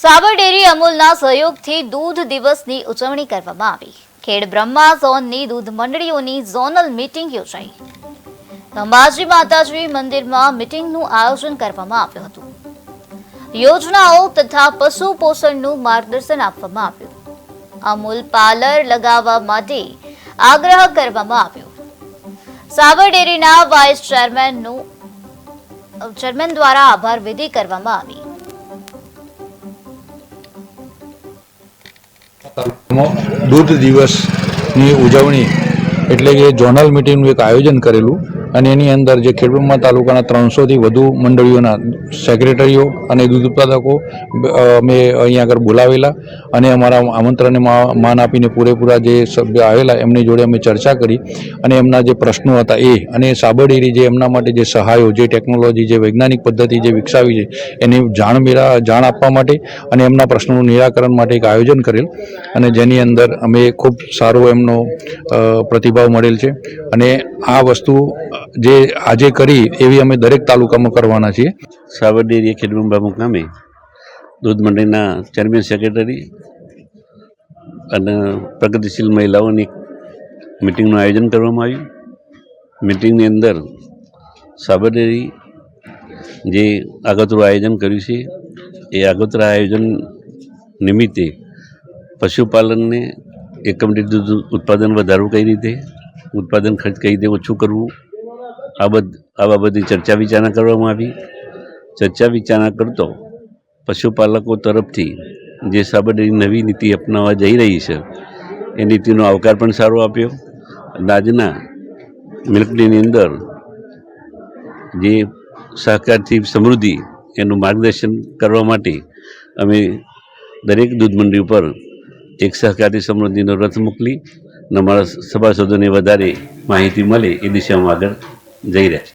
સાબર dairy અમૂલના સહયોગથી દૂધ દિવસની ઉજવણી કરવામાં આવી। ખેડ બ્રહ્મા ઝોનની દૂધ મંડળીઓની ઝોનલ મીટિંગ યોજાઈ। અંબાજી માતાજી મંદિરમાં મીટિંગનું આયોજન કરવામાં આવ્યું હતું। યોજનાઓ તથા પશુ પોષણનું માર્ગદર્શન આપવામાં આવ્યું। અમૂલ પાર્લર લગાવવા માટે આગ્રહ કરવામાં આવ્યો। સાબર ડેરીના વાઇસ ચેરમેન દ્વારા આભાર વિધિ કરવામાં આવી। दूध दिवस ની ઉજવણી એટલે કે ઝોનલ મીટિંગનું એક આયોજન કરેલું અને એની અંદર જે ખેડબ્રહ્મા તાલુકાના 300 થી વધુ મંડળીઓના સેક્રેટરીઓ અને દૂધ ઉત્પાદકો અમે અહીંયા આગળ બોલાવેલા અને અમારા આમંત્રણને માન આપીને પૂરેપૂરા જે સભ્ય આવેલા એમની જોડે અમે ચર્ચા કરી અને એમના જે પ્રશ્નો હતા એ અને સાબર ડેરી જે એમના માટે જે સહાયો જે ટેકનોલોજી જે વૈજ્ઞાનિક પદ્ધતિ જે વિકસાવી છે એની જાણ આપવા માટે અને એમના પ્રશ્નોનું નિરાકરણ માટે એક આયોજન કરેલ અને જેની અંદર અમે ખૂબ સારો એમનો પ્રતિભાવ મળેલ છે અને આ વસ્તુ જે આજે કરી એવી અમે દરેક તાલુકામાં કરવાના છીએ। સાબર ડેરી ખેડબ્રહ્મા મુકામે દૂધ મંડળીના ચેરમેન સેક્રેટરી અને પ્રગતિશીલ મહિલાઓની મિટિંગનું આયોજન કરવામાં આવ્યું। મિટિંગની અંદર સાબર ડેરી જે આગોતરું આયોજન કર્યું છે એ આગોતરા આયોજન નિમિત્તે પશુપાલનને એકમ દીઠ દૂધ ઉત્પાદન વધારવું કઈ રીતે, ઉત્પાદન ખર્ચ કઈ રીતે ઓછું કરવું, આ બાબતની ચર્ચા વિચારણા કરવામાં આવી। ચર્ચા વિચારણા કરતો પશુપાલકો તરફથી જે સાબર ડેરી નવી નીતિ અપનાવવા જઈ રહી છે એ નીતિનો આવકાર પણ સારો આપ્યો। આજના મિલ્ક ડેની અંદર જે સહકારથી સમૃદ્ધિ એનું માર્ગદર્શન કરવા માટે અમે દરેક દૂધ મંડળી ઉપર એક સહકારી સમૃદ્ધિનો રથ મોકલી અને અમારા સભાસદોને વધારે માહિતી મળે એ દિશામાં આગળ જઈ રહ્યા છે।